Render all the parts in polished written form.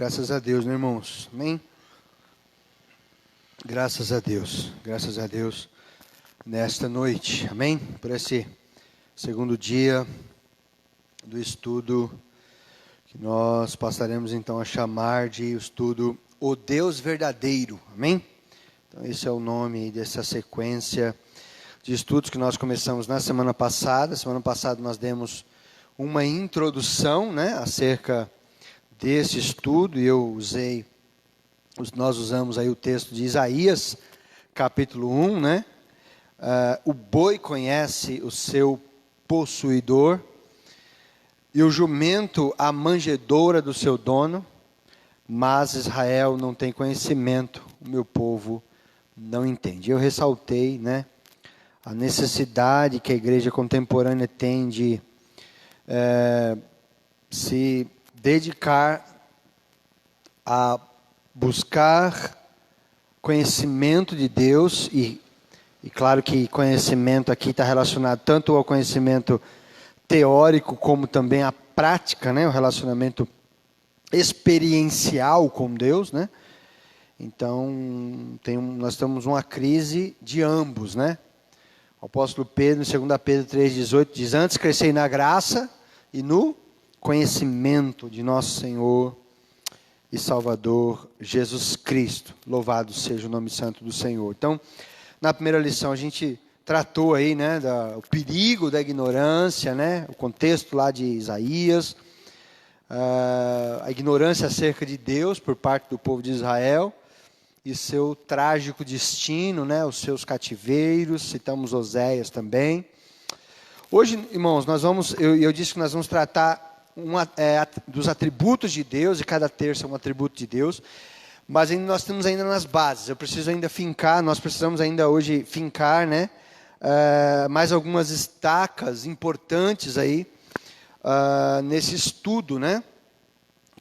Graças a Deus, né, irmãos? Amém? Graças a Deus, nesta noite, amém? Por esse segundo dia do estudo, que nós passaremos então a chamar de estudo O Deus Verdadeiro, amém? Então esse é o nome dessa sequência de estudos que nós começamos na semana passada. Semana passada nós demos uma introdução, né, acerca desse estudo, e nós usamos aí o texto de Isaías, capítulo 1, né? O boi conhece o seu possuidor, e o jumento a manjedoura do seu dono, mas Israel não tem conhecimento, o meu povo não entende. Eu ressaltei, né, a necessidade que a igreja contemporânea tem de se dedicar a buscar conhecimento de Deus, e claro que conhecimento aqui está relacionado tanto ao conhecimento teórico como também à prática, né? O relacionamento experiencial com Deus, né? Então, nós temos uma crise de ambos, né? O apóstolo Pedro, em 2 Pedro 3,18, diz: antes crescei na graça e no conhecimento de nosso Senhor e Salvador Jesus Cristo. Louvado seja o nome santo do Senhor. Então, na primeira lição a gente tratou aí, né, o perigo da ignorância, né, o contexto lá de Isaías, a ignorância acerca de Deus por parte do povo de Israel e seu trágico destino, né, os seus cativeiros. Citamos Oséias também. Hoje, irmãos, eu disse que nós vamos tratar dos atributos de Deus, e cada terça é um atributo de Deus, mas nós estamos ainda nas bases. Nós precisamos ainda hoje fincar, né, mais algumas estacas importantes aí, nesse estudo, né,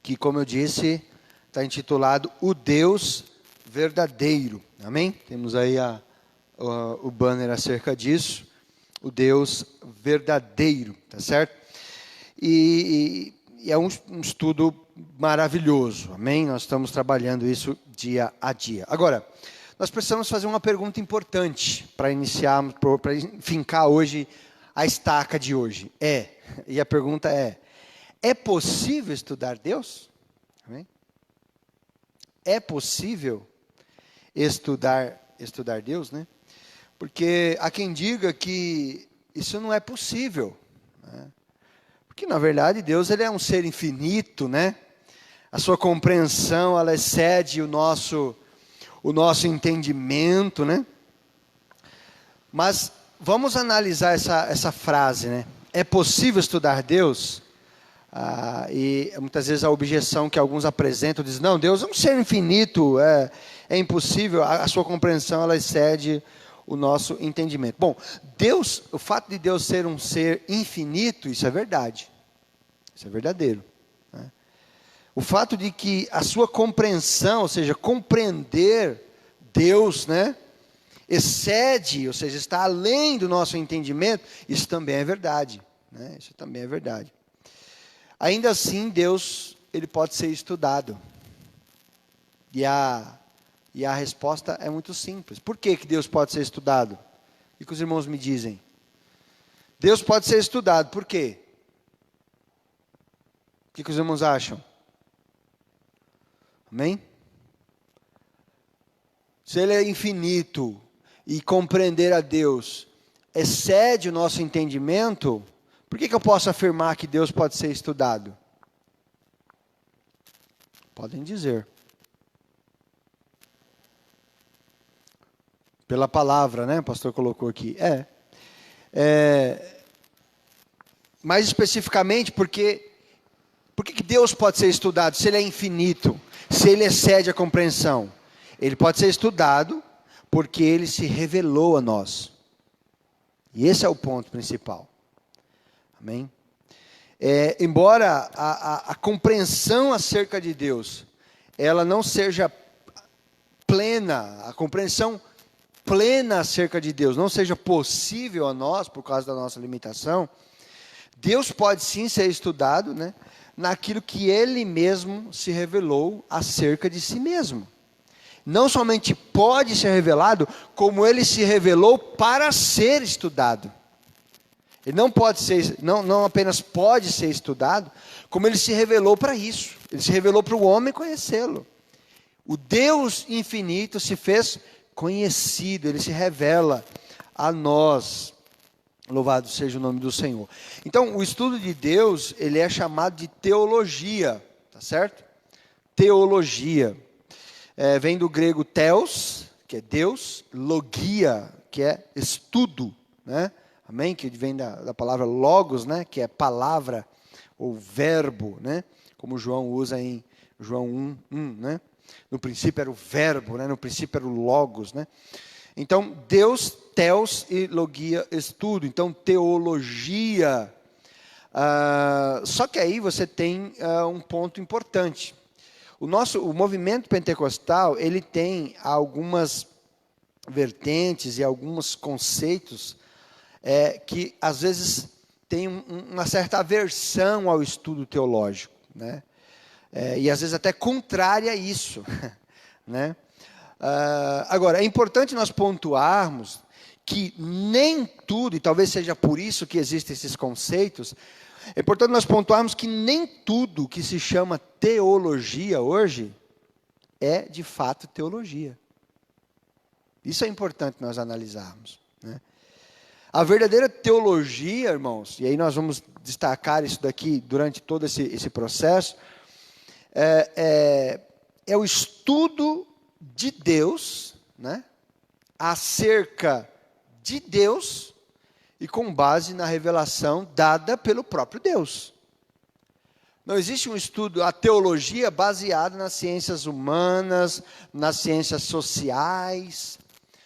que, como eu disse, está intitulado O Deus Verdadeiro, amém? Temos aí o banner acerca disso, o Deus Verdadeiro, tá certo? E é um estudo maravilhoso, amém? Nós estamos trabalhando isso dia a dia. Agora, nós precisamos fazer uma pergunta importante para iniciarmos, para fincar hoje a estaca de hoje. E a pergunta é possível estudar Deus? Amém? É possível estudar Deus, né? Porque há quem diga que isso não é possível, né? Porque, na verdade, Deus, ele é um ser infinito, né? A sua compreensão, ela excede o nosso entendimento, né? Mas vamos analisar essa frase, né? É possível estudar Deus? E muitas vezes a objeção que alguns apresentam diz: não, Deus é um ser infinito, é impossível, a sua compreensão, ela excede o nosso entendimento. Bom, o fato de Deus ser um ser infinito, isso é verdade. Isso é verdadeiro, né? O fato de que a sua compreensão, ou seja, compreender Deus, né, excede, ou seja, está além do nosso entendimento, isso também é verdade, né? Isso também é verdade. Ainda assim, Deus, ele pode ser estudado. E a resposta é muito simples. Por que Deus pode ser estudado? O que os irmãos me dizem? Deus pode ser estudado, por quê? O que os irmãos acham? Amém? Se ele é infinito e compreender a Deus excede o nosso entendimento, por que eu posso afirmar que Deus pode ser estudado? Podem dizer. Pela palavra, né? O pastor colocou aqui. Mais especificamente, por que Deus pode ser estudado? Se ele é infinito, se ele excede a compreensão. Ele pode ser estudado porque ele se revelou a nós. E esse é o ponto principal. Amém? Embora a compreensão acerca de Deus, ela não seja plena, a compreensão plena acerca de Deus não seja possível a nós, por causa da nossa limitação, Deus pode sim ser estudado, né? naquilo que ele mesmo se revelou acerca de si mesmo. Não somente pode ser revelado, como ele se revelou para ser estudado. Ele não apenas pode ser estudado, como ele se revelou para isso. Ele se revelou para o homem conhecê-lo. O Deus infinito se fez conhecido, ele se revela a nós. Louvado seja o nome do Senhor. Então, o estudo de Deus, ele é chamado de teologia, tá certo? Teologia. Vem do grego theos, que é Deus, logia, que é estudo, né? Amém? Que vem da palavra logos, né? Que é palavra ou verbo, né? Como João usa em João 1, né? No princípio era o verbo, né? No princípio era o logos, né? Então, Deus, theos e logia, estudo. Então, teologia. Só que aí você tem um ponto importante. O movimento pentecostal, ele tem algumas vertentes e alguns conceitos que, às vezes, tem uma certa aversão ao estudo teológico, né? E, às vezes, até contrária a isso, né? Agora, é importante nós pontuarmos que nem tudo, e talvez seja por isso que existem esses conceitos, é importante nós pontuarmos que nem tudo que se chama teologia hoje é de fato teologia. Isso é importante nós analisarmos, né? A verdadeira teologia, irmãos, e aí nós vamos destacar isso daqui durante todo esse processo, é o estudo de Deus, né, acerca de Deus e com base na revelação dada pelo próprio Deus. Não existe um estudo, a teologia baseada nas ciências humanas, nas ciências sociais.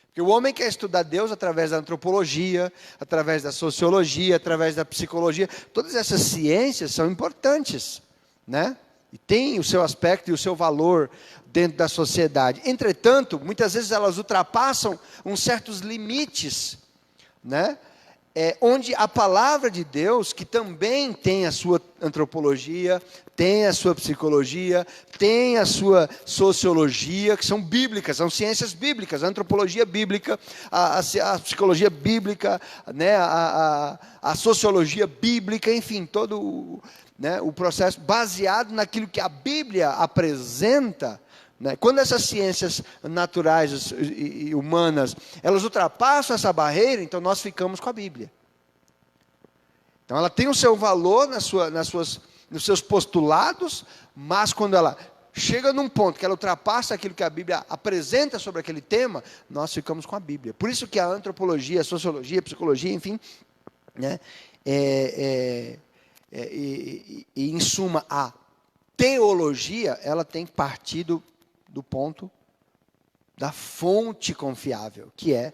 Porque o homem quer estudar Deus através da antropologia, através da sociologia, através da psicologia. Todas essas ciências são importantes, né? E tem o seu aspecto e o seu valor dentro da sociedade. Entretanto, muitas vezes elas ultrapassam uns certos limites, né? Onde a palavra de Deus, que também tem a sua antropologia, tem a sua psicologia, tem a sua sociologia, que são bíblicas, são ciências bíblicas, a antropologia bíblica, a psicologia bíblica, né, a sociologia bíblica, enfim, todo né, o processo baseado naquilo que a Bíblia apresenta. Quando essas ciências naturais e humanas, elas ultrapassam essa barreira, então nós ficamos com a Bíblia. Então ela tem o seu valor nos seus postulados, mas quando ela chega num ponto que ela ultrapassa aquilo que a Bíblia apresenta sobre aquele tema, nós ficamos com a Bíblia. Por isso que a antropologia, a sociologia, a psicologia, enfim, né, em suma, a teologia, ela tem partido do ponto da fonte confiável, que é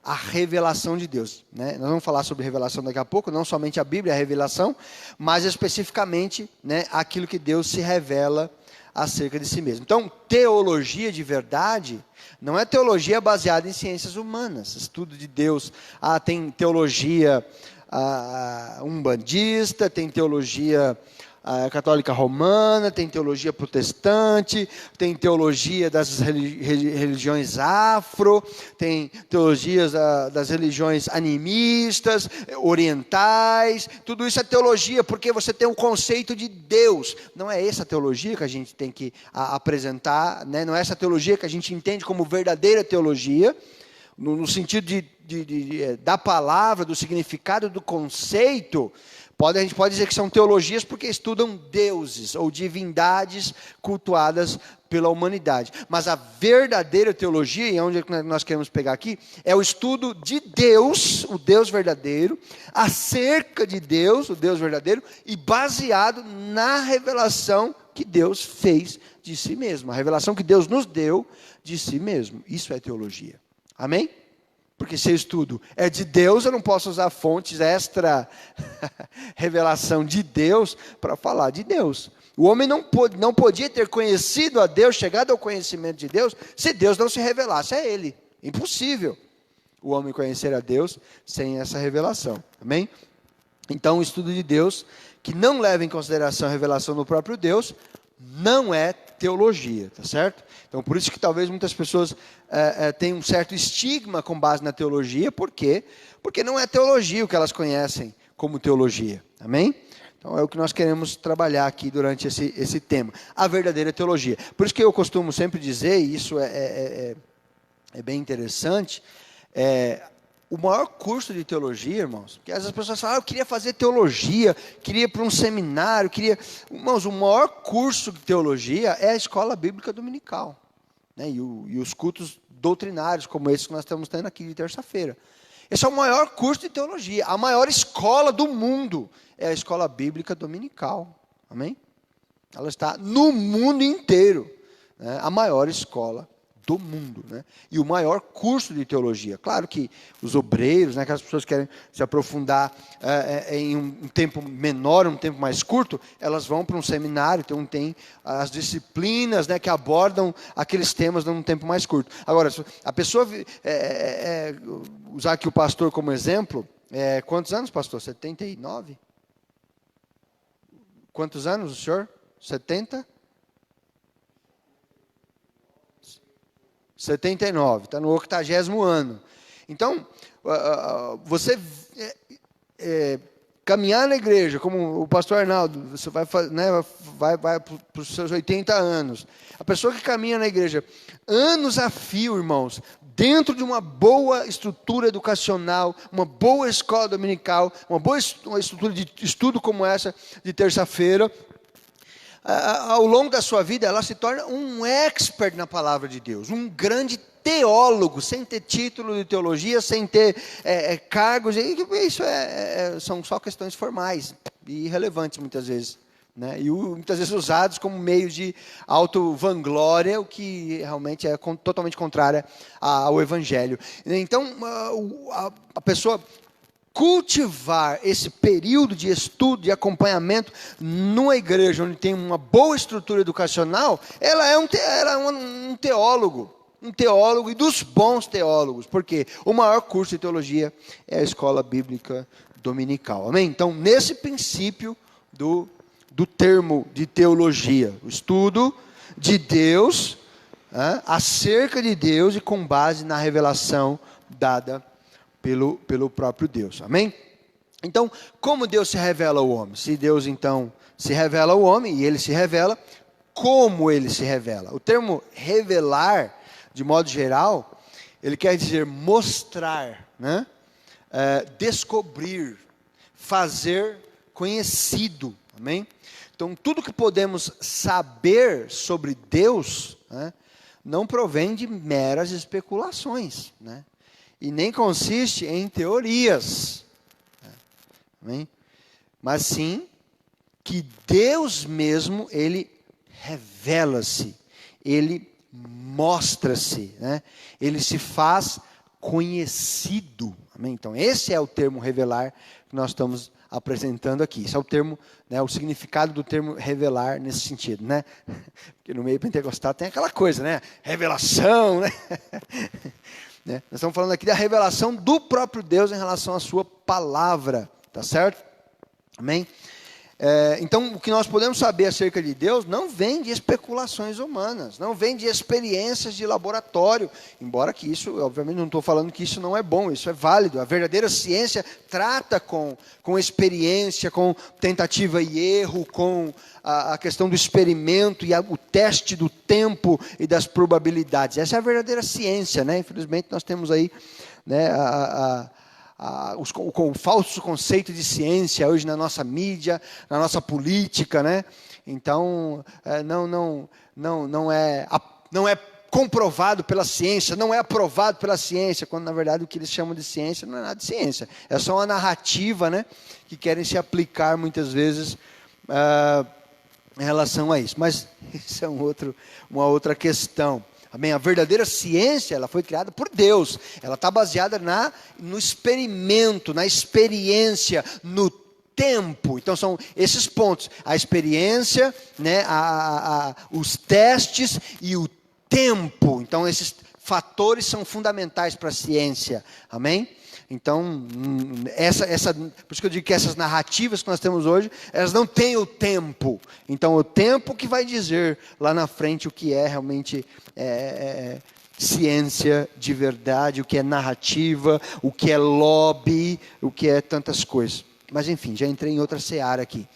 a revelação de Deus, né? Nós vamos falar sobre revelação daqui a pouco, não somente a Bíblia, a revelação, mas especificamente, né, aquilo que Deus se revela acerca de si mesmo. Então, teologia de verdade não é teologia baseada em ciências humanas, estudo de Deus. Tem teologia umbandista, tem teologia católica romana, tem teologia protestante, tem teologia das religiões afro, tem teologias das religiões animistas, orientais. Tudo isso é teologia, porque você tem um conceito de Deus. Não é essa teologia que a gente tem que apresentar, né? Não é essa teologia que a gente entende como verdadeira teologia, no sentido da palavra, do significado, do conceito. A gente pode dizer que são teologias porque estudam deuses ou divindades cultuadas pela humanidade. Mas a verdadeira teologia, e é onde nós queremos pegar aqui, é o estudo de Deus, o Deus verdadeiro, acerca de Deus, o Deus verdadeiro, e baseado na revelação que Deus fez de si mesmo. A revelação que Deus nos deu de si mesmo. Isso é teologia. Amém? Porque se eu estudo é de Deus, eu não posso usar fontes extra revelação de Deus para falar de Deus. O homem não podia ter conhecido a Deus, chegado ao conhecimento de Deus, se Deus não se revelasse a ele. Impossível o homem conhecer a Deus sem essa revelação. Amém? Então, o estudo de Deus, que não leva em consideração a revelação do próprio Deus, não é teologia, tá certo? Então, por isso que talvez muitas pessoas tenham um certo estigma com base na teologia. Por quê? Porque não é teologia o que elas conhecem como teologia. Amém? Então, é o que nós queremos trabalhar aqui durante esse tema. A verdadeira teologia. Por isso que eu costumo sempre dizer, e isso é bem interessante, o maior curso de teologia, irmãos, porque às vezes as pessoas falam, eu queria fazer teologia, queria ir para um seminário, Irmãos, o maior curso de teologia é a escola bíblica dominical, né? E os cultos doutrinários, como esse que nós estamos tendo aqui de terça-feira. Esse é o maior curso de teologia. A maior escola do mundo é a escola bíblica dominical. Amém? Ela está no mundo inteiro, né? A maior escola do mundo, né? E o maior curso de teologia. Claro que os obreiros, né, aquelas pessoas que querem se aprofundar em um tempo menor, um tempo mais curto, elas vão para um seminário, então tem as disciplinas, né, que abordam aqueles temas num tempo mais curto. Agora, a pessoa, usar aqui o pastor como exemplo, quantos anos, pastor? 79? Quantos anos o senhor? 70? 79, está no 80º ano. Então, você caminhar na igreja, como o pastor Arnaldo, você vai para os seus 80 anos. A pessoa que caminha na igreja anos a fio, irmãos, dentro de uma boa estrutura educacional, uma boa escola dominical, uma estrutura de estudo como essa de terça-feira, ao longo da sua vida, ela se torna um expert na palavra de Deus, um grande teólogo, sem ter título de teologia, sem ter cargos. Isso são só questões formais e irrelevantes muitas vezes, né? E muitas vezes usados como meio de auto-vanglória, o que realmente é totalmente contrário ao Evangelho. Então, a pessoa cultivar esse período de estudo, de acompanhamento numa igreja onde tem uma boa estrutura educacional, ela é um teólogo e dos bons teólogos, porque o maior curso de teologia é a escola bíblica dominical. Amém? Então, nesse princípio do termo de teologia, o estudo de Deus, acerca de Deus e com base na revelação dada pelo próprio Deus. Amém? Então, como Deus se revela ao homem? Se Deus, então, se revela ao homem, e ele se revela, como ele se revela? O termo revelar, de modo geral, ele quer dizer mostrar, né? Descobrir, fazer conhecido. Amém? Então, tudo que podemos saber sobre Deus, né, não provém de meras especulações, né? E nem consiste em teorias, amém? Mas sim que Deus mesmo, ele revela-se, ele mostra-se, né? Ele se faz conhecido, amém? Então esse é o termo revelar que nós estamos apresentando aqui. Esse é o termo, né, o significado do termo revelar nesse sentido, né? Porque no meio pentecostal tem aquela coisa, né? Revelação, né? Nós estamos falando aqui da revelação do próprio Deus em relação à sua palavra, tá certo? Amém? Então, o que nós podemos saber acerca de Deus não vem de especulações humanas, não vem de experiências de laboratório, embora que isso, obviamente não estou falando que isso não é bom, isso é válido. A verdadeira ciência trata com experiência, com tentativa e erro, com a questão do experimento e o teste do tempo e das probabilidades. Essa é a verdadeira ciência, né? Infelizmente nós temos aí, né, o falso conceito de ciência hoje na nossa mídia, na nossa política, né? Então não é comprovado pela ciência, não é aprovado pela ciência, quando na verdade o que eles chamam de ciência não é nada de ciência, é só uma narrativa, né, que querem se aplicar muitas vezes em relação a isso. Mas isso é uma outra questão. Amém? A verdadeira ciência, ela foi criada por Deus. Ela está baseada no experimento, na experiência, no tempo. Então são esses pontos: a experiência, né, os testes e o tempo. Então esses fatores são fundamentais para a ciência. Amém? Então, por isso que eu digo que essas narrativas que nós temos hoje, elas não têm o tempo. Então, o tempo que vai dizer lá na frente o que é realmente ciência de verdade, o que é narrativa, o que é lobby, o que é tantas coisas. Mas, enfim, já entrei em outra seara aqui.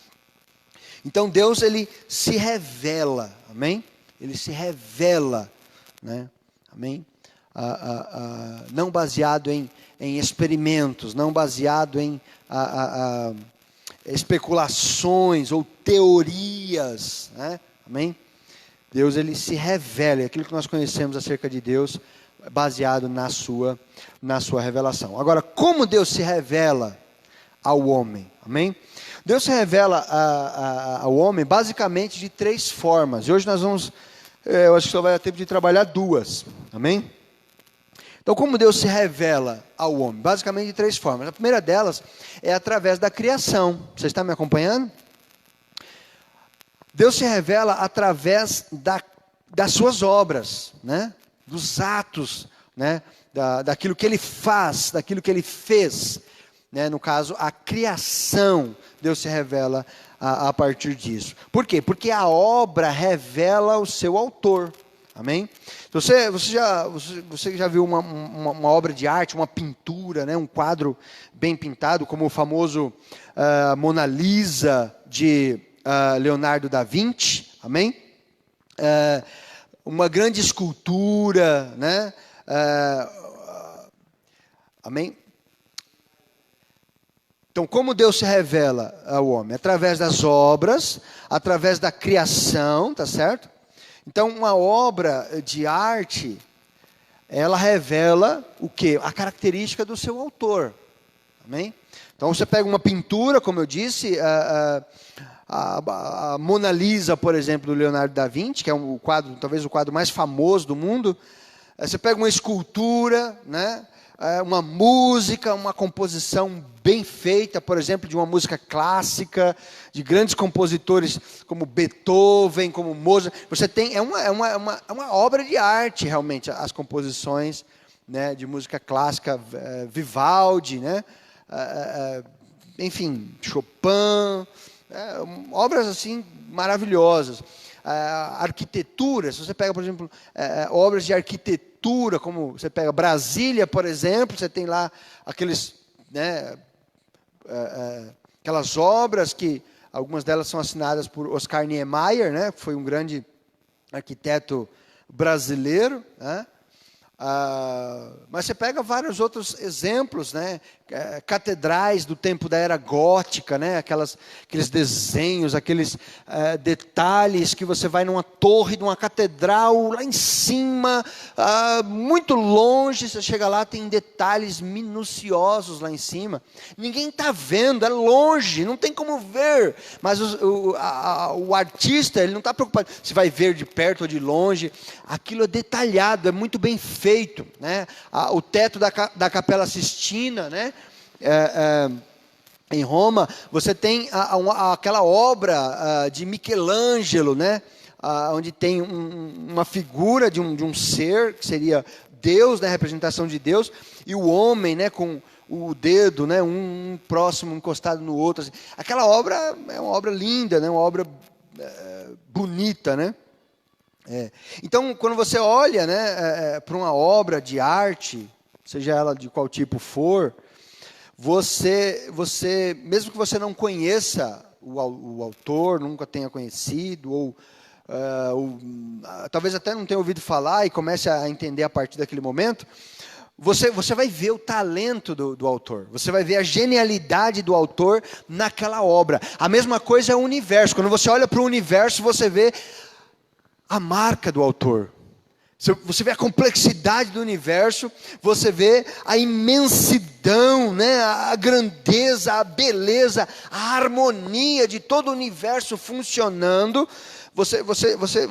Então, Deus, ele se revela, amém? Ele se revela, né? Amém? Não baseado em experimentos, não baseado em especulações ou teorias, né? Amém? Deus, ele se revela, aquilo que nós conhecemos acerca de Deus, baseado na sua revelação. Agora, como Deus se revela ao homem? Amém? Deus se revela ao homem basicamente de 3 formas. E hoje nós vamos, eu acho que só vai dar tempo de trabalhar 2. Amém? Então, como Deus se revela ao homem? Basicamente de 3 formas. A primeira delas é através da criação. Você está me acompanhando? Deus se revela através das suas obras, né? Dos atos, né? Daquilo que Ele faz, daquilo que Ele fez. Né? No caso, a criação, Deus se revela a partir disso. Por quê? Porque a obra revela o seu autor. Amém? Você já viu uma obra de arte, uma pintura, né? Um quadro bem pintado, como o famoso Mona Lisa de Leonardo da Vinci? Amém? Uma grande escultura, né? Amém? Então, como Deus se revela ao homem? Através das obras, através da criação, tá certo? Então, uma obra de arte, ela revela o quê? A característica do seu autor. Amém? Então, você pega uma pintura, como eu disse, a Mona Lisa, por exemplo, do Leonardo da Vinci, que é talvez o quadro mais famoso do mundo. Você pega uma escultura, né? Uma música, uma composição bem feita, por exemplo, de uma música clássica, de grandes compositores como Beethoven, como Mozart. Você tem, é uma obra de arte, realmente, as composições, né, de música clássica, Vivaldi, né, enfim, Chopin, obras assim maravilhosas. Arquitetura, se você pega, por exemplo, obras de arquitetura, como você pega Brasília, por exemplo, você tem lá aqueles, né, aquelas obras que algumas delas são assinadas por Oscar Niemeyer, né, que foi um grande arquiteto brasileiro, né? Mas você pega vários outros exemplos, né? Catedrais do tempo da era gótica, né? Aqueles desenhos, aqueles detalhes que você vai numa torre de uma catedral lá em cima, muito longe, você chega lá, tem detalhes minuciosos lá em cima. Ninguém está vendo, é longe, não tem como ver. Mas o artista, ele não está preocupado se vai ver de perto ou de longe. Aquilo é detalhado, é muito bem feito. Né? O teto da Capela Sistina, né? Em Roma, você tem aquela obra de Michelangelo, né? Onde tem uma figura de um ser, que seria Deus, né? A representação de Deus, e o homem, né? Com o dedo, né? Um próximo encostado no outro. Assim. Aquela obra é uma obra linda, né? Uma obra bonita, né? Então, quando você olha, né, para uma obra de arte, seja ela de qual tipo for, você mesmo que você não conheça o autor, nunca tenha conhecido, ou talvez até não tenha ouvido falar e comece a entender a partir daquele momento, você vai ver o talento do autor, você vai ver a genialidade do autor naquela obra. A mesma coisa é o universo. Quando você olha para o universo, você vê a marca do autor. Você vê a complexidade do universo, você vê a imensidão, né? A grandeza, a beleza, a harmonia de todo o universo funcionando. Você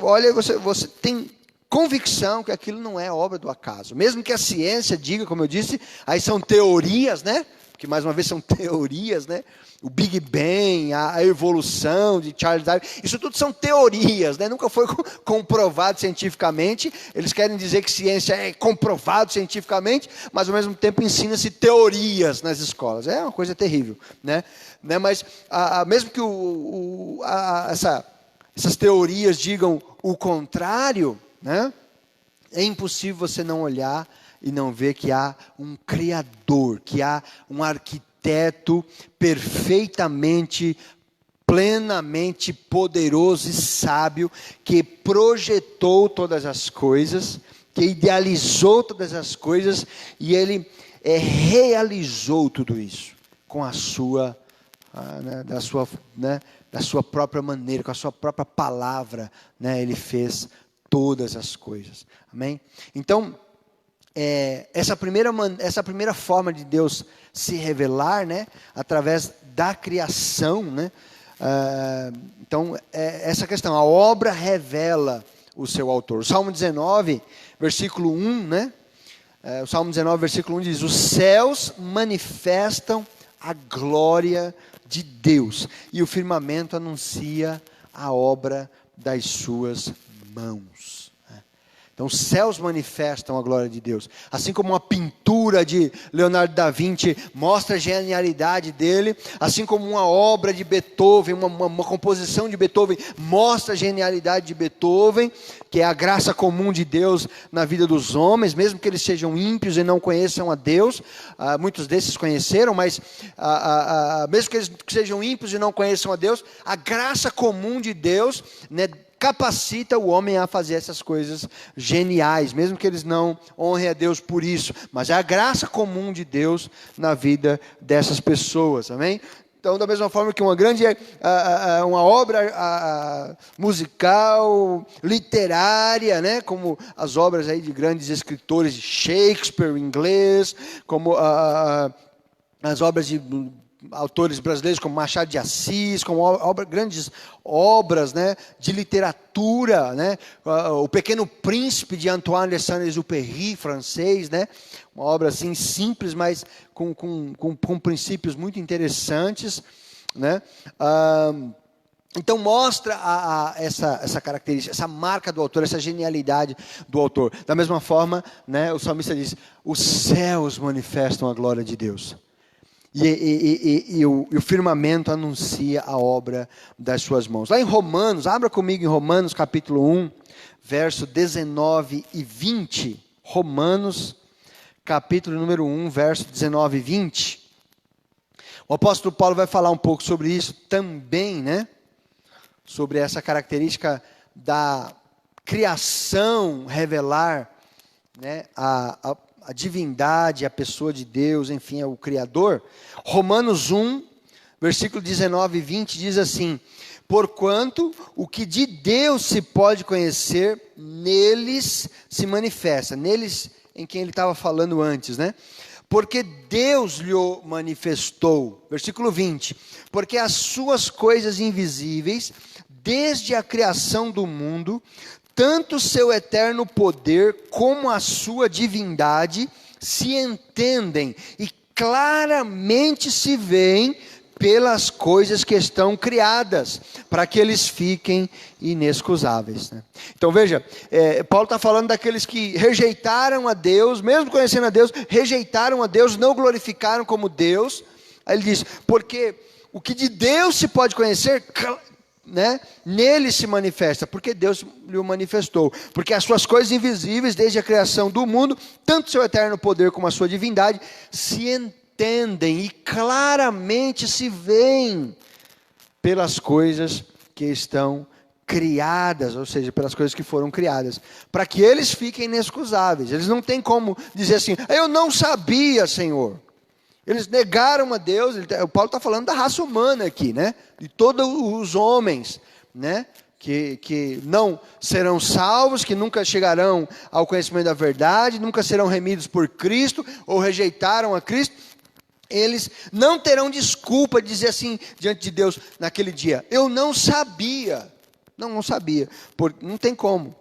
olha e você tem convicção que aquilo não é obra do acaso. Mesmo que a ciência diga, como eu disse, aí são teorias, né? porque mais uma vez são teorias, né? O Big Bang, a evolução de Charles Darwin, isso tudo são teorias, né? Nunca foi comprovado cientificamente. Eles querem dizer que ciência é comprovado cientificamente, mas ao mesmo tempo ensina-se teorias nas escolas. É uma coisa terrível, né? Mas mesmo que essas teorias digam o contrário, né? É impossível você não olhar e não ver que há um Criador, que há um arquiteto perfeitamente, plenamente poderoso e sábio, que projetou todas as coisas, que idealizou todas as coisas, e Ele realizou tudo isso com a sua, da sua própria maneira, com a sua própria palavra, né? Ele fez todas as coisas. Amém? Então, essa primeira forma de Deus se revelar, né, através da criação, né, então essa questão, a obra revela o seu autor. O Salmo 19, versículo 1, né, o Salmo 19, versículo 1 diz: os céus manifestam a glória de Deus, e o firmamento anuncia a obra das suas mãos. Então, os céus manifestam a glória de Deus. Assim como uma pintura de Leonardo da Vinci mostra a genialidade dele, assim como uma obra de Beethoven, uma composição de Beethoven mostra a genialidade de Beethoven, que é a graça comum de Deus na vida dos homens, mesmo que eles sejam ímpios e não conheçam a Deus. Muitos desses conheceram, mas mesmo que eles sejam ímpios e não conheçam a Deus, a graça comum de Deus, né, capacita o homem a fazer essas coisas geniais, mesmo que eles não honrem a Deus por isso, mas é a graça comum de Deus na vida dessas pessoas, amém? Então, da mesma forma que uma obra musical, literária, né, como as obras aí de grandes escritores de Shakespeare em inglês, como as obras de autores brasileiros como Machado de Assis, como grandes obras, né, de literatura, né, o Pequeno Príncipe de Antoine de Saint-Exupéry, francês, né, uma obra assim simples, mas com princípios muito interessantes, né. Então mostra essa característica, essa marca do autor, essa genialidade do autor. Da mesma forma, né, o salmista diz: os céus manifestam a glória de Deus. E o firmamento anuncia a obra das suas mãos. Lá em Romanos, abra comigo em Romanos capítulo 1, verso 19 e 20. Romanos, capítulo número 1, verso 19 e 20. O apóstolo Paulo vai falar um pouco sobre isso também, né? Sobre essa característica da criação revelar, né, a divindade, a pessoa de Deus, enfim, é o Criador. Romanos 1, versículo 19 e 20 diz assim: porquanto o que de Deus se pode conhecer, neles se manifesta. Neles em quem ele estava falando antes, né? Porque Deus lhe manifestou. Versículo 20. Porque as suas coisas invisíveis, desde a criação do mundo, tanto o seu eterno poder como a sua divindade se entendem e claramente se veem pelas coisas que estão criadas, para que eles fiquem inexcusáveis, né? Então veja, Paulo está falando daqueles que rejeitaram a Deus, mesmo conhecendo a Deus, rejeitaram a Deus, não glorificaram como Deus. Aí ele diz: porque o que de Deus se pode conhecer, né, nele se manifesta, porque Deus lhe o manifestou. Porque as suas coisas invisíveis, desde a criação do mundo, tanto o seu eterno poder como a sua divindade, se entendem e claramente se veem pelas coisas que estão criadas, ou seja, pelas coisas que foram criadas, para que eles fiquem inexcusáveis. Eles não têm como dizer assim: eu não sabia, Senhor. Eles negaram a Deus. O Paulo está falando da raça humana aqui, né? De todos os homens, né? Que não serão salvos, que nunca chegarão ao conhecimento da verdade, nunca serão remidos por Cristo, ou rejeitaram a Cristo. Eles não terão desculpa de dizer assim diante de Deus naquele dia: eu não sabia. Não sabia. Não tem como.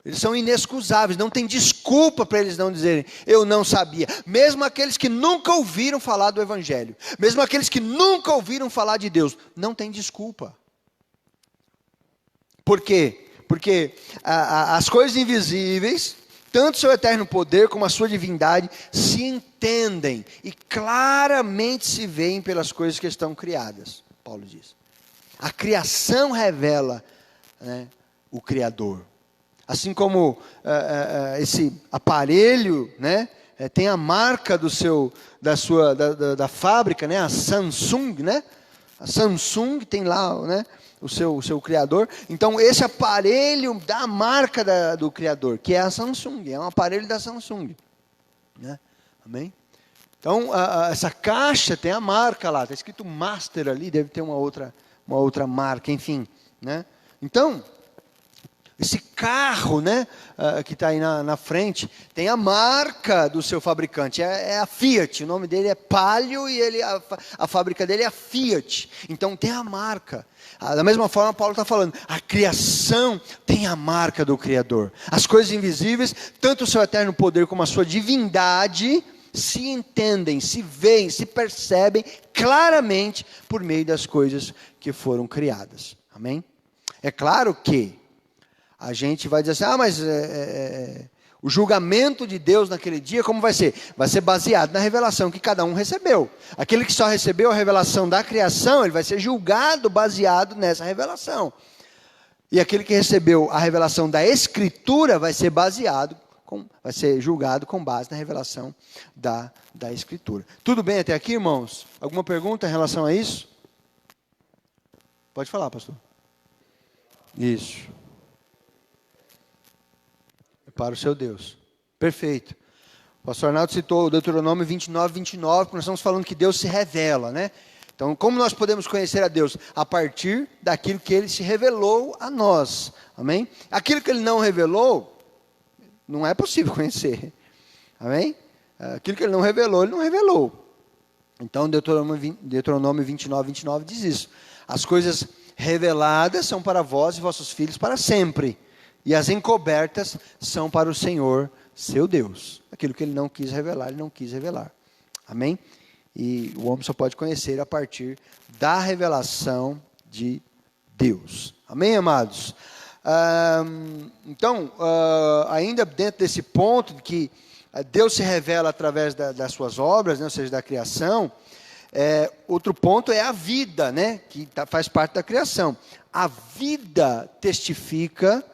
Eles são inexcusáveis, não tem desculpa para eles não dizerem, eu não sabia. Mesmo aqueles que nunca ouviram falar do Evangelho, mesmo aqueles que nunca ouviram falar de Deus, não tem desculpa. Por quê? Porque as coisas invisíveis, tanto o seu eterno poder como a sua divindade, se entendem e claramente se veem pelas coisas que estão criadas, Paulo diz. A criação revela, né, o Criador. Assim como esse aparelho, né, tem a marca da fábrica, né, a Samsung, né? A Samsung tem lá, né, o seu criador. Então, esse aparelho dá a marca do criador, que é a Samsung, é um aparelho da Samsung. Né? Amém? Então, essa caixa tem a marca lá, está escrito Master ali, deve ter uma outra marca, enfim. Né? Então, esse carro, né, que está aí na frente, tem a marca do seu fabricante, é a Fiat, o nome dele é Palio e a fábrica dele é a Fiat. Então tem a marca. Da mesma forma, Paulo está falando, a criação tem a marca do Criador. As coisas invisíveis, tanto o seu eterno poder como a sua divindade, se entendem, se veem, se percebem claramente por meio das coisas que foram criadas. Amém? É claro que a gente vai dizer assim, mas o julgamento de Deus naquele dia, como vai ser? Vai ser baseado na revelação que cada um recebeu. Aquele que só recebeu a revelação da criação, ele vai ser julgado baseado nessa revelação. E aquele que recebeu a revelação da Escritura vai ser vai ser julgado com base na revelação da Escritura. Tudo bem até aqui, irmãos? Alguma pergunta em relação a isso? Pode falar, pastor. Isso. Para o seu Deus. Perfeito. O pastor Arnaldo citou o Deuteronômio 29, porque nós estamos falando que Deus se revela, né? Então, como nós podemos conhecer a Deus? A partir daquilo que Ele se revelou a nós. Amém? Aquilo que Ele não revelou, não é possível conhecer. Amém? Aquilo que Ele não revelou, Ele não revelou. Então, Deuteronômio 29 diz isso. As coisas reveladas são para vós e vossos filhos para sempre. E as encobertas são para o Senhor, seu Deus. Aquilo que Ele não quis revelar, Ele não quis revelar. Amém? E o homem só pode conhecer a partir da revelação de Deus. Amém, amados? Então, ainda dentro desse ponto de que Deus se revela através das suas obras, né, ou seja, da criação, outro ponto é a vida, né, que faz parte da criação. A vida testifica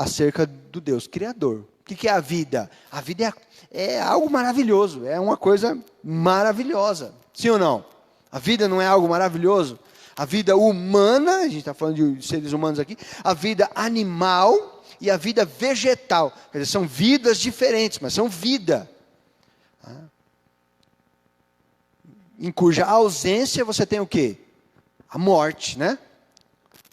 acerca do Deus Criador. O que é a vida? A vida é algo maravilhoso, é uma coisa maravilhosa. Sim ou não? A vida não é algo maravilhoso? A vida humana, a gente está falando de seres humanos aqui, a vida animal e a vida vegetal. Quer dizer, são vidas diferentes, mas são vida. Em cuja ausência você tem o quê? A morte, né?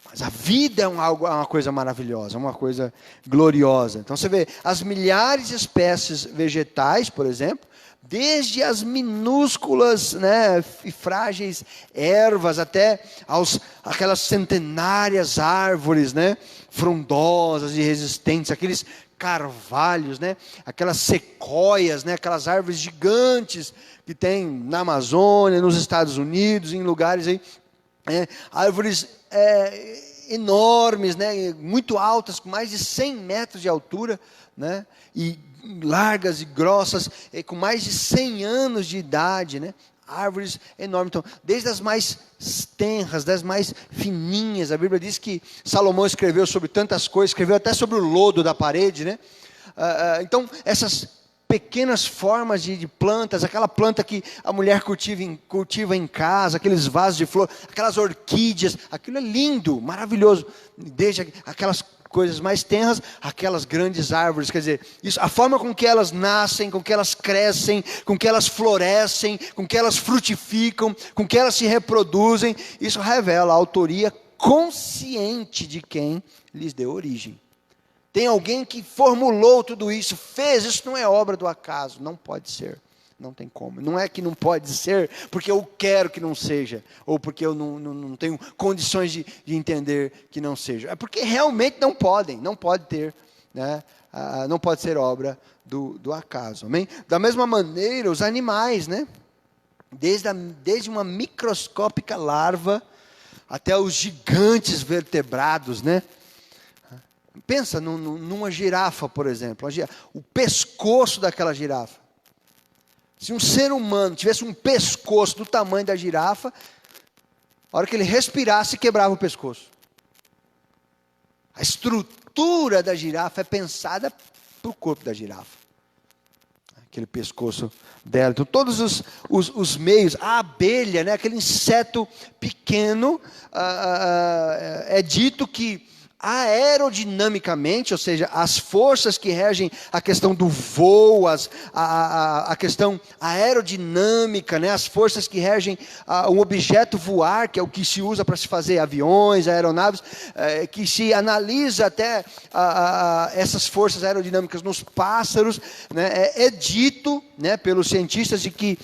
Mas a vida é uma coisa maravilhosa, uma coisa gloriosa. Então você vê as milhares de espécies vegetais, por exemplo, desde as minúsculas, né, e frágeis ervas até aquelas centenárias árvores, né, frondosas e resistentes, aqueles carvalhos, né, aquelas sequoias, né, aquelas árvores gigantes que tem na Amazônia, nos Estados Unidos, em lugares aí, árvores enormes, né, muito altas, com mais de 100 metros de altura, né, e largas e grossas, com mais de 100 anos de idade, né, árvores enormes. Então, desde as mais tenras, das mais fininhas, a Bíblia diz que Salomão escreveu sobre tantas coisas, escreveu até sobre o lodo da parede, né? Então, essas pequenas formas de plantas, aquela planta que a mulher cultiva em casa, aqueles vasos de flor, aquelas orquídeas, aquilo é lindo, maravilhoso, desde aquelas coisas mais tenras, aquelas grandes árvores, quer dizer, isso, a forma com que elas nascem, com que elas crescem, com que elas florescem, com que elas frutificam, com que elas se reproduzem, isso revela a autoria consciente de quem lhes deu origem. Tem alguém que formulou tudo isso, fez, isso não é obra do acaso, não pode ser. Não tem como. Não é que não pode ser, porque eu quero que não seja, ou porque eu não tenho condições de entender que não seja. É porque realmente não podem, não pode ter, né? Não pode ser obra do acaso. Amém? Da mesma maneira, os animais, né? Desde uma microscópica larva até os gigantes vertebrados, né? Pensa numa girafa, por exemplo. O pescoço daquela girafa. Se um ser humano tivesse um pescoço do tamanho da girafa, a hora que ele respirasse, quebrava o pescoço. A estrutura da girafa é pensada para o corpo da girafa. Aquele pescoço dela. Então, todos os meios, a abelha, né, aquele inseto pequeno, é dito que aerodinamicamente, ou seja, as forças que regem a questão do voo, a questão aerodinâmica, né, as forças que regem um objeto voar, que é o que se usa para se fazer aviões, aeronaves, que se analisa até essas forças aerodinâmicas nos pássaros, né, é dito, né, pelos cientistas de que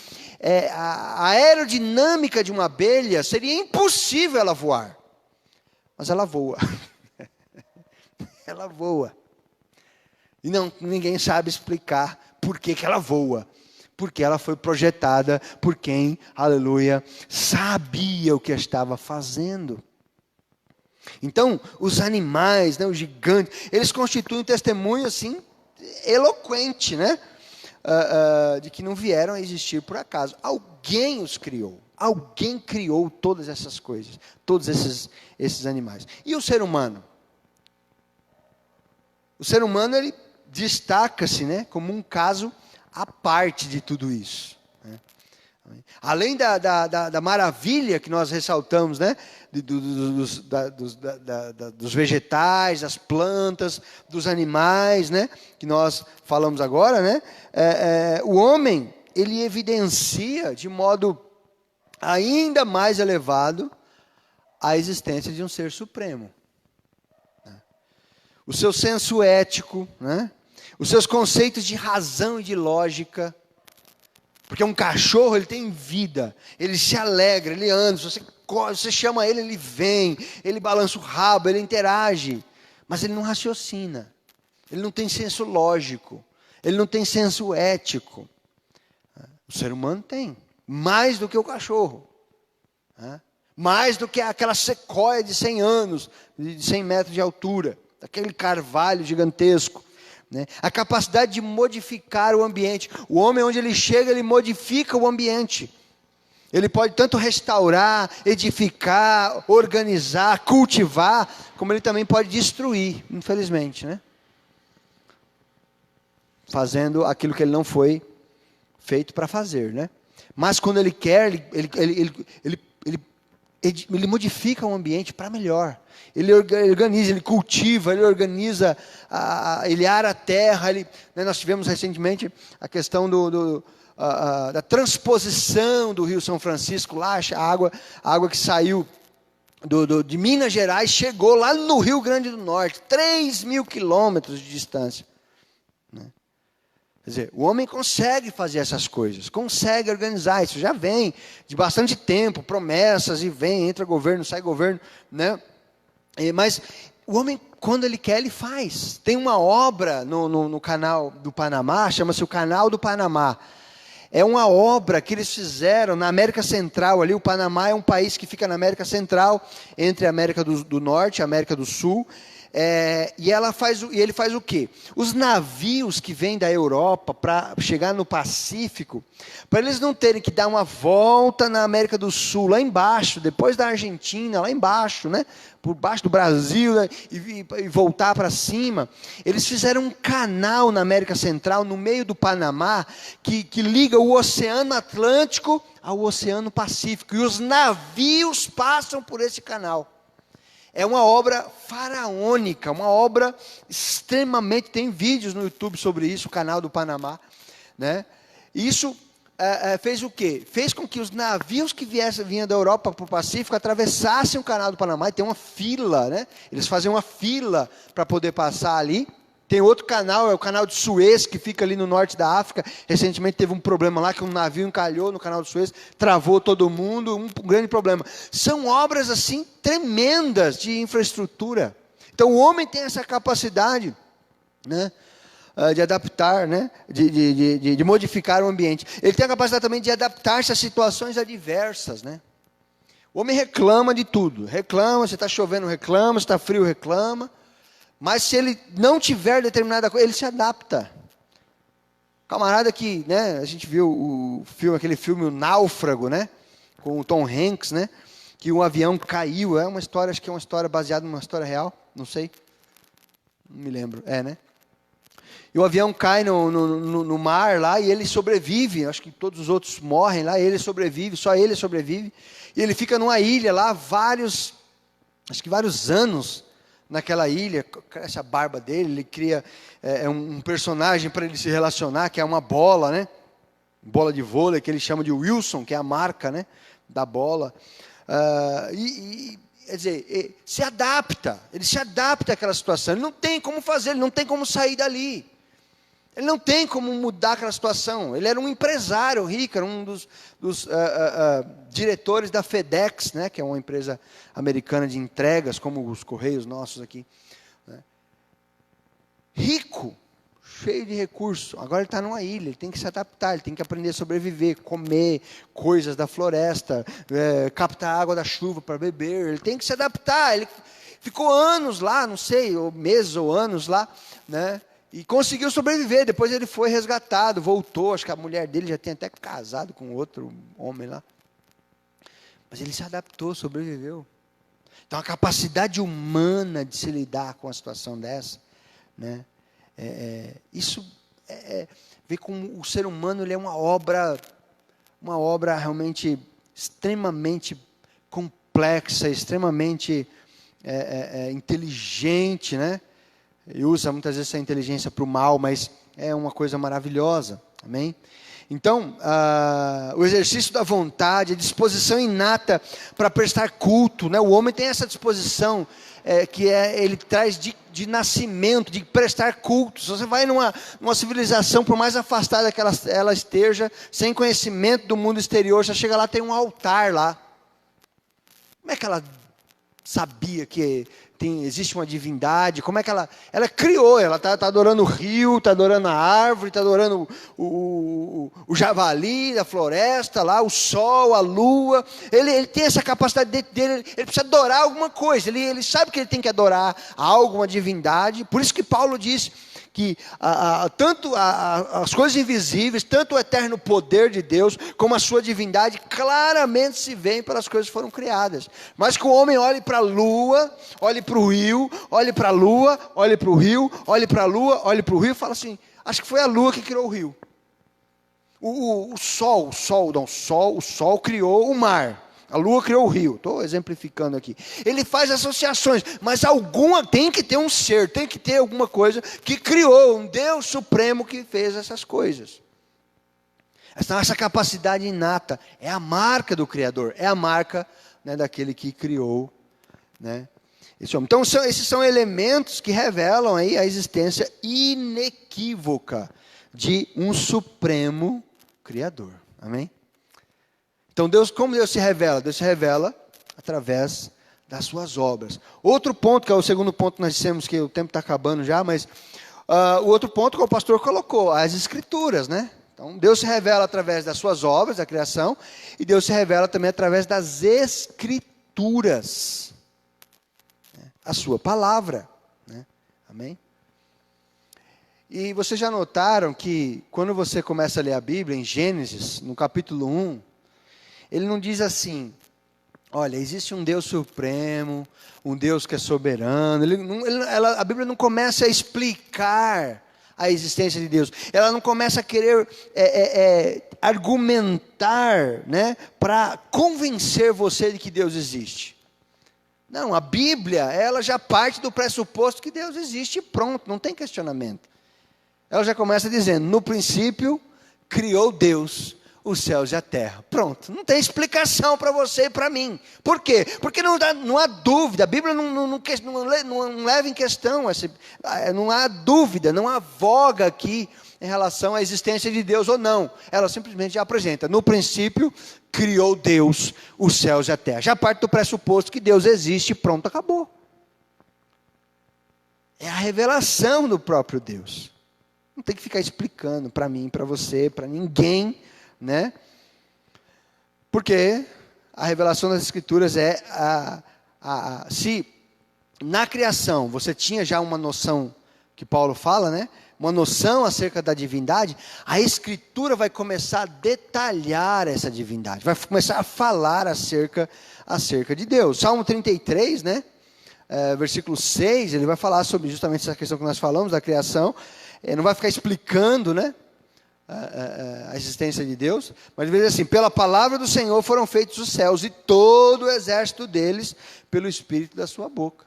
a aerodinâmica de uma abelha seria impossível ela voar, mas ela voa. Ela voa. E ninguém sabe explicar por que ela voa. Porque ela foi projetada por quem, aleluia, sabia o que estava fazendo. Então, os animais, né, os gigantes, eles constituem um testemunho assim, eloquente, né? De que não vieram a existir por acaso. Alguém os criou. Alguém criou todas essas coisas. Todos esses animais. E o ser humano? O ser humano, ele destaca-se, né, como um caso à parte de tudo isso. Né? Além da maravilha que nós ressaltamos, né, dos vegetais, das plantas, dos animais, né, que nós falamos agora, né, o homem, ele evidencia de modo ainda mais elevado a existência de um ser supremo. O seu senso ético, né? Os seus conceitos de razão e de lógica. Porque um cachorro, ele tem vida, ele se alegra, ele anda, se você chama ele, ele vem, ele balança o rabo, ele interage. Mas ele não raciocina, ele não tem senso lógico, ele não tem senso ético. O ser humano tem, mais do que o cachorro. Mais do que aquela sequoia de 100 anos, de 100 metros de altura. Aquele carvalho gigantesco, né? A capacidade de modificar o ambiente. O homem, onde ele chega, ele modifica o ambiente. Ele pode tanto restaurar, edificar, organizar, cultivar, como ele também pode destruir, infelizmente, né? Fazendo aquilo que ele não foi feito para fazer, né? Mas quando ele quer, ele modifica o ambiente para melhor. Ele organiza, ele cultiva, ele organiza, ele ara a terra. Né, nós tivemos recentemente a questão da transposição do Rio São Francisco, lá a água que saiu de Minas Gerais, chegou lá no Rio Grande do Norte, 3.000 quilômetros de distância. Né? Quer dizer, o homem consegue fazer essas coisas, consegue organizar, isso já vem de bastante tempo, promessas, e vem, entra governo, sai governo, né? Mas o homem, quando ele quer, ele faz. Tem uma obra no canal do Panamá, chama-se o Canal do Panamá. É uma obra que eles fizeram na América Central. Ali, o Panamá é um país que fica na América Central, entre a América do Norte e a América do Sul. E ele faz o quê? Os navios que vêm da Europa para chegar no Pacífico, para eles não terem que dar uma volta na América do Sul, lá embaixo, depois da Argentina, lá embaixo, né? Por baixo do Brasil, né? e voltar para cima, eles fizeram um canal na América Central, no meio do Panamá, que liga o Oceano Atlântico ao Oceano Pacífico, e os navios passam por esse canal. É uma obra faraônica, uma obra extremamente... Tem vídeos no YouTube sobre isso, o Canal do Panamá. Né? Isso fez o quê? Fez com que os navios que vinham da Europa para o Pacífico atravessassem o Canal do Panamá, e tem uma fila, né? Eles faziam uma fila para poder passar ali. Tem outro canal, é o canal de Suez, que fica ali no norte da África. Recentemente teve um problema lá, que um navio encalhou no canal de Suez, travou todo mundo, um grande problema. São obras assim tremendas de infraestrutura. Então o homem tem essa capacidade, né, de adaptar, né, de modificar o ambiente. Ele tem a capacidade também de adaptar-se a situações adversas, né? O homem reclama de tudo. Reclama, se está chovendo, reclama, se está frio, reclama. Mas se ele não tiver determinada coisa, ele se adapta. Camarada que, né, a gente viu o filme, aquele filme O Náufrago, né, com o Tom Hanks, né, que um avião caiu. É uma história, acho que é uma história baseada numa história real, não sei. Não me lembro, né? E o avião cai no mar lá e ele sobrevive. Acho que todos os outros morrem lá, ele sobrevive, só ele sobrevive. E ele fica numa ilha lá vários anos naquela ilha. Cresce a barba dele, ele cria um personagem para ele se relacionar, que é uma bola, né? Bola de vôlei, que ele chama de Wilson, que é a marca, né, da bola. Quer dizer, ele se adapta àquela situação. Ele não tem como fazer, ele não tem como sair dali. Ele não tem como mudar aquela situação. Ele era um empresário rico, era um dos diretores da FedEx, né, que é uma empresa americana de entregas, como os Correios nossos aqui, né. Rico, cheio de recursos. Agora ele está numa ilha, ele tem que se adaptar, ele tem que aprender a sobreviver, comer coisas da floresta, captar água da chuva para beber. Ele tem que se adaptar. Ele ficou anos lá, não sei, ou meses ou anos lá, né? E conseguiu sobreviver. Depois ele foi resgatado, voltou. Acho que a mulher dele já tinha até casado com outro homem lá. Mas ele se adaptou, sobreviveu. Então a capacidade humana de se lidar com uma situação dessa, né? Isso vê como o ser humano ele é uma obra realmente extremamente complexa, extremamente inteligente, né? E usa muitas vezes essa inteligência para o mal, mas é uma coisa maravilhosa, amém? Então, o exercício da vontade, a disposição inata para prestar culto, né? O homem tem essa disposição, ele traz de nascimento, de prestar culto. Se você vai numa civilização, por mais afastada que ela esteja, sem conhecimento do mundo exterior, você chega lá, tem um altar lá. Como é que ela sabia que existe uma divindade? Como é que ela criou? Ela está adorando o rio, está adorando a árvore, está adorando o javali da floresta, lá, o sol, a lua. Ele tem essa capacidade dele, ele precisa adorar alguma coisa. Ele sabe que ele tem que adorar algo, uma divindade. Por isso que Paulo diz que tanto as coisas invisíveis, tanto o eterno poder de Deus, como a sua divindade, claramente se veem pelas coisas que foram criadas. Mas que o homem olhe para a lua, olhe para o rio, olhe para a lua, olhe para o rio, olhe para a lua, olhe para o rio, e fala assim: acho que foi a lua que criou o rio. O sol criou o mar. A lua criou o rio, estou exemplificando aqui. Ele faz associações, mas tem que ter um ser, tem que ter alguma coisa que criou, um Deus supremo que fez essas coisas. Essa capacidade inata é a marca do Criador, é a marca, né, daquele que criou, né, esse homem. Então esses são elementos que revelam aí a existência inequívoca de um supremo Criador. Amém? Então, como Deus se revela? Deus se revela através das suas obras. Outro ponto, que é o segundo ponto, nós dissemos que o tempo está acabando já, mas o outro ponto que o pastor colocou, as Escrituras, né? Então, Deus se revela através das suas obras, da criação, e Deus se revela também através das Escrituras, né? A sua palavra, né? Amém? E vocês já notaram que, quando você começa a ler a Bíblia, em Gênesis, no capítulo 1, ele não diz assim: olha, existe um Deus supremo, um Deus que é soberano. A Bíblia não começa a explicar a existência de Deus. Ela não começa a querer argumentar, né, para convencer você de que Deus existe. Não, a Bíblia, ela já parte do pressuposto que Deus existe e pronto, não tem questionamento. Ela já começa dizendo: no princípio, criou Deus os céus e a terra. Pronto, não tem explicação para você e para mim. Por quê? Porque não há dúvida, a Bíblia não leva em questão, não há dúvida, não há voga aqui em relação à existência de Deus ou não. Ela simplesmente apresenta, no princípio, criou Deus os céus e a terra. Já parte do pressuposto que Deus existe, pronto, acabou. É a revelação do próprio Deus. Não tem que ficar explicando para mim, para você, para ninguém, né? Porque a revelação das Escrituras é se na criação você tinha já uma noção que Paulo fala, né? Uma noção acerca da divindade, a Escritura vai começar a detalhar essa divindade, vai começar a falar acerca de Deus. Salmo 33, né? Versículo 6, ele vai falar sobre justamente essa questão que nós falamos, da criação. Não vai ficar explicando, né, a existência de Deus, mas ele diz assim: pela palavra do Senhor foram feitos os céus, e todo o exército deles, pelo Espírito da sua boca.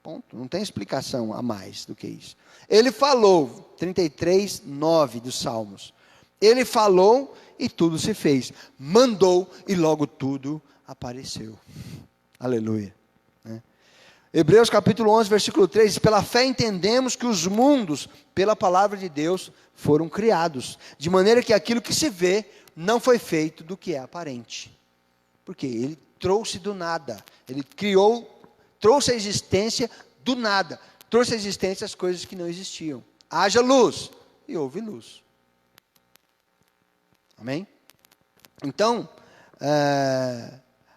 Ponto. Não tem explicação a mais do que isso. Ele falou, 33, 9 dos Salmos. Ele falou e tudo se fez. Mandou e logo tudo apareceu. Aleluia. Hebreus capítulo 11, versículo 3, diz: pela fé entendemos que os mundos, pela palavra de Deus, foram criados, de maneira que aquilo que se vê, não foi feito do que é aparente. Porque ele trouxe do nada, ele criou, trouxe a existência do nada, trouxe a existência as coisas que não existiam. Haja luz, e houve luz. Amém? Então,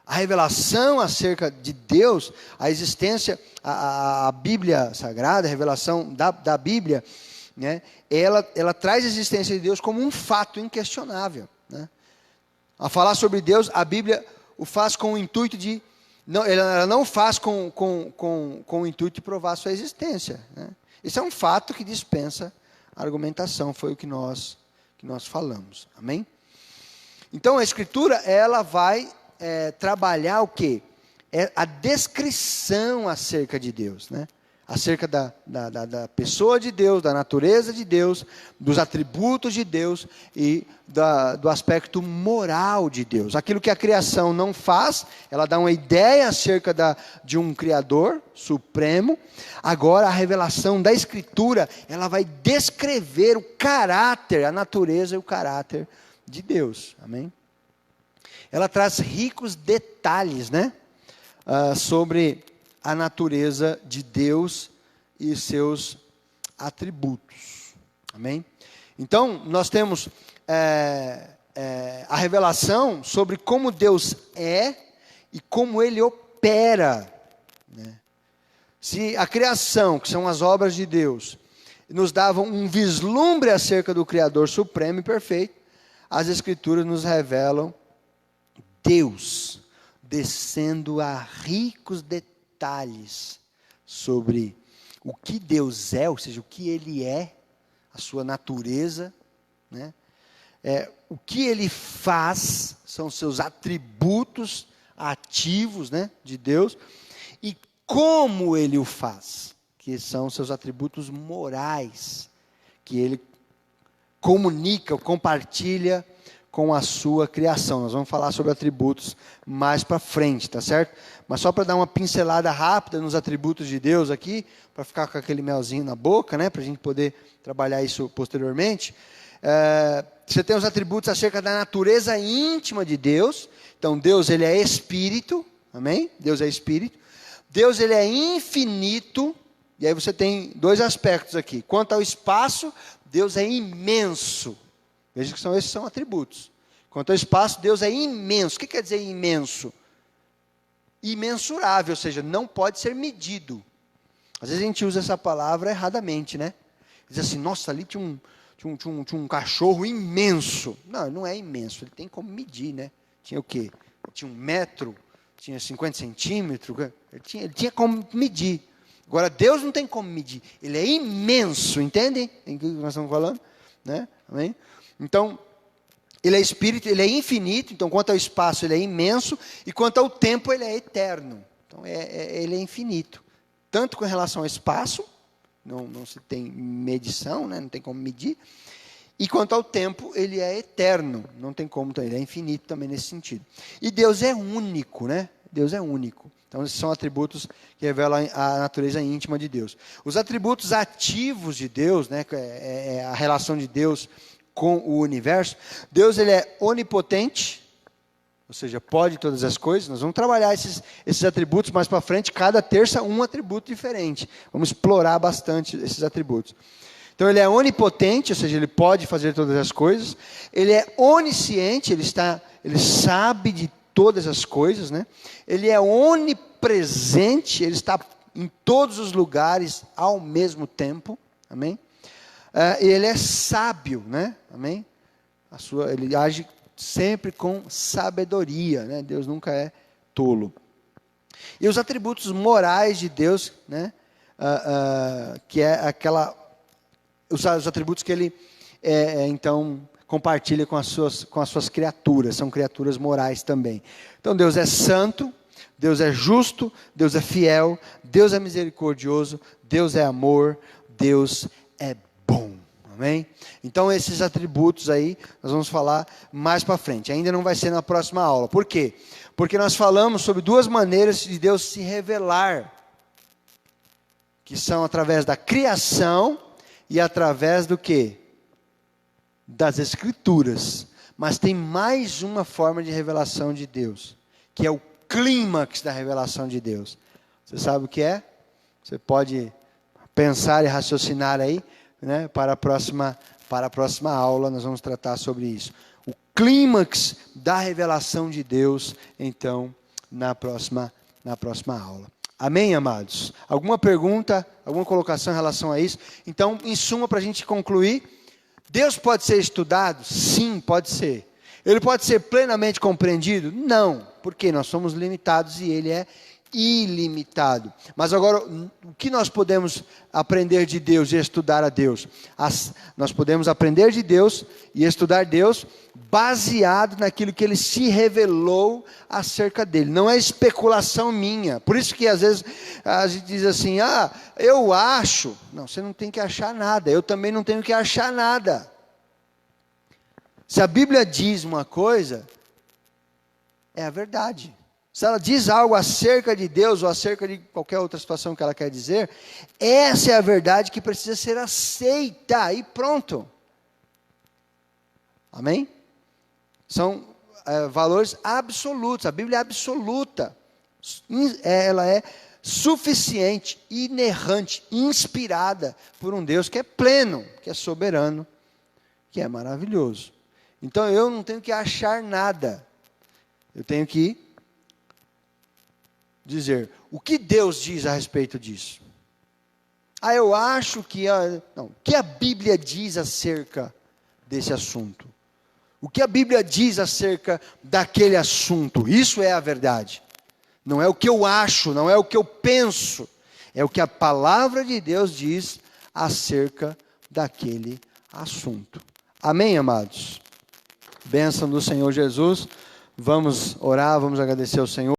a revelação acerca de Deus, a existência, a Bíblia Sagrada, a revelação da Bíblia, né, ela traz a existência de Deus como um fato inquestionável. Né? A falar sobre Deus, a Bíblia o faz com o intuito de... ela não faz com o intuito de provar a sua existência. Né? Isso é um fato que dispensa a argumentação, foi o que nós falamos. Amém? Então, a Escritura, ela vai... trabalhar o quê? A descrição acerca de Deus, né? Acerca da pessoa de Deus, da natureza de Deus, dos atributos de Deus e do aspecto moral de Deus. Aquilo que a criação não faz, ela dá uma ideia acerca de um Criador supremo. Agora, a revelação da Escritura, ela vai descrever o caráter, a natureza e o caráter de Deus. Amém? Ela traz ricos detalhes, né, sobre a natureza de Deus e seus atributos. Amém? Então, nós temos a revelação sobre como Deus é e como Ele opera. Né? Se a criação, que são as obras de Deus, nos davam um vislumbre acerca do Criador supremo e perfeito, as Escrituras nos revelam Deus descendo a ricos detalhes sobre o que Deus é, ou seja, o que Ele é, a sua natureza, né? O que Ele faz, são seus atributos ativos, né, de Deus, e como Ele o faz, que são seus atributos morais, que Ele comunica, compartilha com a sua criação. Nós vamos falar sobre atributos mais para frente, tá certo? Mas só para dar uma pincelada rápida nos atributos de Deus aqui, para ficar com aquele melzinho na boca, né? Para a gente poder trabalhar isso posteriormente. Você tem os atributos acerca da natureza íntima de Deus. Então, Deus, Ele é Espírito, amém? Deus é Espírito. Deus, Ele é infinito. E aí você tem dois aspectos aqui. Quanto ao espaço, Deus é imenso. Veja que esses são atributos. Quanto ao espaço, Deus é imenso. O que quer dizer imenso? Imensurável, ou seja, não pode ser medido. Às vezes a gente usa essa palavra erradamente, né? Diz assim, nossa, ali tinha um cachorro imenso. Não, não é imenso, ele tem como medir, né? Tinha o quê? Tinha 1 metro, tinha 50 centímetros, ele tinha como medir. Agora, Deus não tem como medir, ele é imenso, entendem? Em que nós estamos falando? Né? Amém? Então, Ele é Espírito, Ele é infinito, então quanto ao espaço Ele é imenso, e quanto ao tempo Ele é eterno. Então Ele é infinito. Tanto com relação ao espaço, não se tem medição, né, não tem como medir, E quanto ao tempo, ele é eterno, não tem como, ele é infinito também nesse sentido. E Deus é único, né? Deus é único. Então, esses são atributos que revelam a natureza íntima de Deus. Os atributos ativos de Deus, né, é a relação de Deus com o universo. Deus, ele é onipotente, ou seja, pode todas as coisas. Nós vamos trabalhar esses atributos mais para frente, cada terça um atributo diferente. Vamos explorar bastante esses atributos. Então, ele é onipotente, ou seja, ele pode fazer todas as coisas. Ele é onisciente, ele sabe de todas as coisas, né? Ele é onipresente, ele está em todos os lugares ao mesmo tempo, amém? Ele é sábio, né? Amém? Ele age sempre com sabedoria, né? Deus nunca é tolo. E os atributos morais de Deus, né? Que é os atributos que ele então compartilha com as suas criaturas, são criaturas morais também. Então Deus é santo, Deus é justo, Deus é fiel, Deus é misericordioso, Deus é amor, Deus é bom. Amém? Então esses atributos aí, nós vamos falar mais para frente, ainda não vai ser na próxima aula. Por quê? Porque nós falamos sobre duas maneiras de Deus se revelar, que são através da criação e através do quê? Das Escrituras. Mas tem mais uma forma de revelação de Deus, que é o clímax da revelação de Deus. Você sabe o que é? Você pode pensar e raciocinar aí, né? Para a próxima aula nós vamos tratar sobre isso. O clímax da revelação de Deus, então, na próxima aula. Amém, amados? Alguma pergunta, alguma colocação em relação a isso? Então, em suma, para a gente concluir, Deus pode ser estudado? Sim, pode ser. Ele pode ser plenamente compreendido? Não, porque nós somos limitados e Ele é ilimitado. Mas agora, o que nós podemos aprender de Deus e estudar a Deus? Nós podemos aprender de Deus e estudar Deus baseado naquilo que Ele se revelou acerca dele. Não é especulação minha. Por isso que às vezes a gente diz assim, eu acho. Não, você não tem que achar nada. Eu também não tenho que achar nada. Se a Bíblia diz uma coisa, é a verdade. Se ela diz algo acerca de Deus ou acerca de qualquer outra situação que ela quer dizer, essa é a verdade que precisa ser aceita e pronto. Amém? São valores absolutos. A Bíblia é absoluta. Ela é suficiente, inerrante, inspirada por um Deus que é pleno, que é soberano, que é maravilhoso. Então eu não tenho que achar nada. Eu tenho que dizer o que Deus diz a respeito disso. Eu acho que o que a Bíblia diz acerca desse assunto? O que a Bíblia diz acerca daquele assunto? Isso é a verdade. Não é o que eu acho, não é o que eu penso. É o que a palavra de Deus diz acerca daquele assunto. Amém, amados? Bênção do Senhor Jesus. Vamos orar, vamos agradecer ao Senhor.